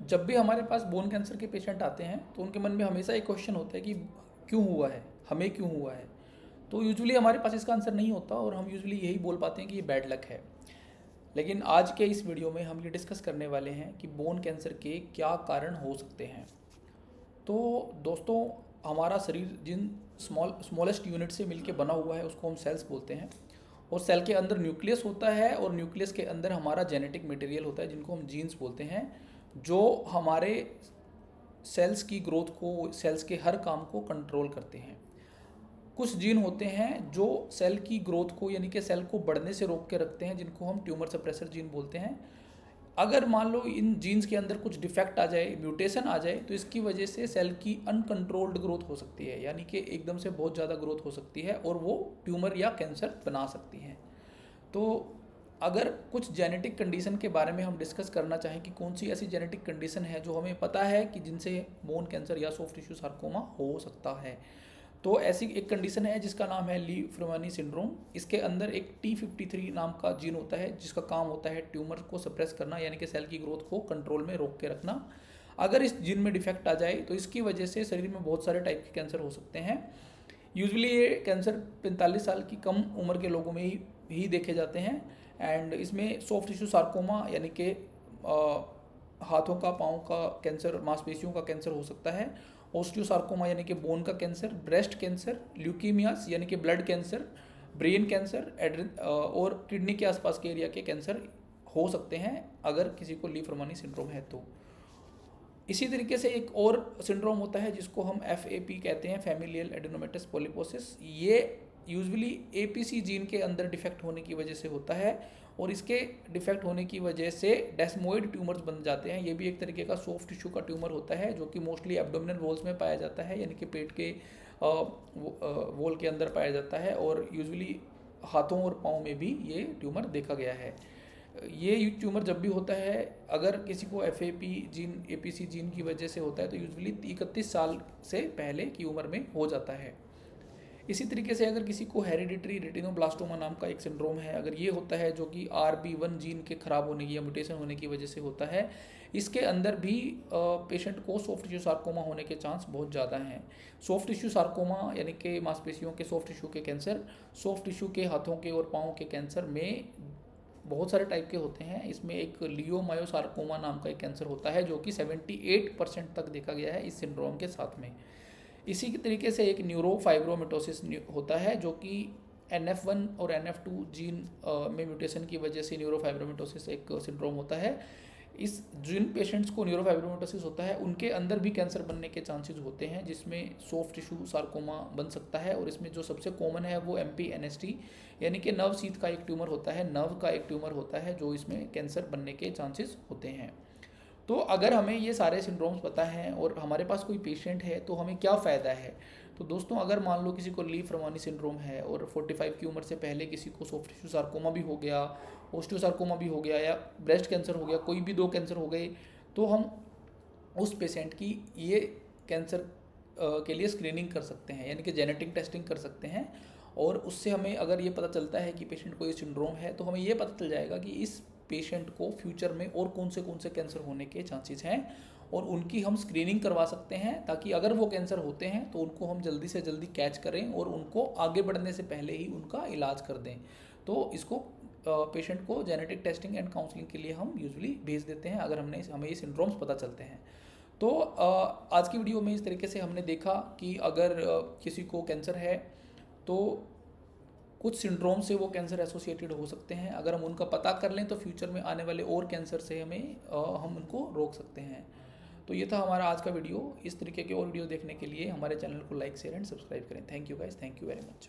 जब भी हमारे पास बोन कैंसर के पेशेंट आते हैं तो उनके मन में हमेशा एक क्वेश्चन होता है कि क्यों हुआ है, हमें क्यों हुआ है। तो यूजुअली हमारे पास इसका आंसर नहीं होता और हम यूजुअली यही बोल पाते हैं कि ये बैड लक है। लेकिन आज के इस वीडियो में हम ये डिस्कस करने वाले हैं कि बोन कैंसर के क्या कारण हो सकते हैं। तो दोस्तों, हमारा शरीर जिन स्मॉलेस्ट यूनिट से मिलके बना हुआ है उसको हम सेल्स बोलते हैं। और सेल के अंदर न्यूक्लियस होता है और न्यूक्लियस के अंदर हमारा जेनेटिक मटेरियल होता है जिनको हम जीन्स बोलते हैं, जो हमारे सेल्स की ग्रोथ को, सेल्स के हर काम को कंट्रोल करते हैं। कुछ जीन होते हैं जो सेल की ग्रोथ को यानी कि सेल को बढ़ने से रोक के रखते हैं, जिनको हम ट्यूमर सप्रेसर जीन बोलते हैं। अगर मान लो इन जीन्स के अंदर कुछ डिफेक्ट आ जाए, म्यूटेशन आ जाए, तो इसकी वजह से सेल की अनकंट्रोल्ड ग्रोथ हो सकती है, यानी कि एकदम से बहुत ज़्यादा ग्रोथ हो सकती है और वो ट्यूमर या कैंसर बना सकती है। तो अगर कुछ जेनेटिक कंडीशन के बारे में हम डिस्कस करना चाहें कि कौन सी ऐसी जेनेटिक कंडीशन है जो हमें पता है कि जिनसे बोन कैंसर या सॉफ्ट टिश्यू सार्कोमा हो सकता है, तो ऐसी एक कंडीशन है जिसका नाम है ली फ्रेमानी सिंड्रोम। इसके अंदर एक T53 नाम का जीन होता है जिसका काम होता है ट्यूमर को सप्रेस करना, यानी कि सेल की ग्रोथ को कंट्रोल में रोक के रखना। अगर इस जीन में डिफेक्ट आ जाए तो इसकी वजह से शरीर में बहुत सारे टाइप के कैंसर हो सकते हैं। यूजुअली ये कैंसर 45 साल की कम उम्र के लोगों में ही देखे जाते हैं। एंड इसमें सॉफ्ट टिश्यू सार्कोमा यानी कि हाथों का, पाँव का कैंसर, मांसपेशियों का कैंसर हो सकता है। ओस्टियोसार्कोमा यानी कि बोन का कैंसर, ब्रेस्ट कैंसर, ल्यूकीमियास यानी कि ब्लड कैंसर, ब्रेन कैंसर, और किडनी के आसपास के एरिया के कैंसर हो सकते हैं अगर किसी को ली फ्रेमानी सिंड्रोम है तो। इसी तरीके से एक और सिंड्रोम होता है जिसको हम FAP कहते हैं, फैमिलियल एडेनोमेटस पॉलीपोसिस। ये यूजुअली APC जीन के अंदर डिफेक्ट होने की वजह से होता है और इसके डिफेक्ट होने की वजह से डेस्मोइड ट्यूमर्स बन जाते हैं। ये भी एक तरीके का सॉफ्ट टिश्यू का ट्यूमर होता है जो कि मोस्टली एब्डोमिनल वॉल्स में पाया जाता है, यानी कि पेट के वॉल के अंदर पाया जाता है। और यूजुअली हाथों और पाँव में भी ये ट्यूमर देखा गया है। ये ट्यूमर जब भी होता है, अगर किसी को FAP जीन, APC जीन की वजह से होता है तो यूजुअली 31 साल से पहले की उम्र में हो जाता है। इसी तरीके से अगर किसी को हेरिडिटरी रेटिनोब्लास्टोमा नाम का एक सिंड्रोम है, अगर ये होता है जो कि RB1 जीन के खराब होने की या म्यूटेशन होने की वजह से होता है, इसके अंदर भी पेशेंट को सॉफ्ट टिश्यू सार्कोमा होने के चांस बहुत ज़्यादा हैं। सॉफ्ट टिश्यू सार्कोमा यानी कि मांसपेशियों के सॉफ्ट टिश्यू के कैंसर, सॉफ्ट टिश्यू के हाथों के और पाँव के कैंसर में बहुत सारे टाइप के होते हैं। इसमें एक लियोमायोसार्कोमा नाम का एक कैंसर होता है जो कि 78% तक देखा गया है इस सिंड्रोम के साथ में। इसी के तरीके से एक न्यूरोफाइब्रोमिटोसिस होता है जो कि NF1 और NF2 जीन में म्यूटेशन की वजह से न्यूरोफाइब्रोमिटोसिस एक सिंड्रोम होता है। इस जिन पेशेंट्स को न्यूरोफाइब्रोमिटोसिस होता है उनके अंदर भी कैंसर बनने के चांसेस होते हैं, जिसमें सॉफ्ट टिश्यू सार्कोमा बन सकता है। और इसमें जो सबसे कॉमन है वो MPNST यानी कि नर्व शीथ का एक ट्यूमर होता है, नर्व का एक ट्यूमर होता है जो इसमें कैंसर बनने के चांसेस होते हैं। तो अगर हमें ये सारे सिंड्रोम्स पता हैं और हमारे पास कोई पेशेंट है तो हमें क्या फ़ायदा है। तो दोस्तों, अगर मान लो किसी को ली फ्रेमानी सिंड्रोम है और 45 की उम्र से पहले किसी को सॉफ्ट टिश्यू सार्कोमा भी हो गया, ओस्टियोसार्कोमा भी हो गया या ब्रेस्ट कैंसर हो गया, कोई भी 2 कैंसर हो गए, तो हम उस पेशेंट की ये कैंसर के लिए स्क्रीनिंग कर सकते हैं, यानी कि जेनेटिक टेस्टिंग कर सकते हैं। और उससे हमें अगर ये पता चलता है कि पेशेंट को ये सिंड्रोम है तो हमें ये पता चल जाएगा कि इस पेशेंट को फ्यूचर में और कौन से कैंसर होने के चांसेस हैं और उनकी हम स्क्रीनिंग करवा सकते हैं, ताकि अगर वो कैंसर होते हैं तो उनको हम जल्दी से जल्दी कैच करें और उनको आगे बढ़ने से पहले ही उनका इलाज कर दें। तो इसको पेशेंट को जेनेटिक टेस्टिंग एंड काउंसलिंग के लिए हम यूजुअली भेज देते हैं अगर हमें ये सिंड्रोम्स पता चलते हैं। तो आज की वीडियो में इस तरीके से हमने देखा कि अगर किसी को कैंसर है तो कुछ सिंड्रोम से वो कैंसर एसोसिएटेड हो सकते हैं। अगर हम उनका पता कर लें तो फ्यूचर में आने वाले और कैंसर से हम उनको रोक सकते हैं। तो ये था हमारा आज का वीडियो। इस तरीके के और वीडियो देखने के लिए हमारे चैनल को लाइक, शेयर एंड सब्सक्राइब करें। Thank you guys, thank you very much.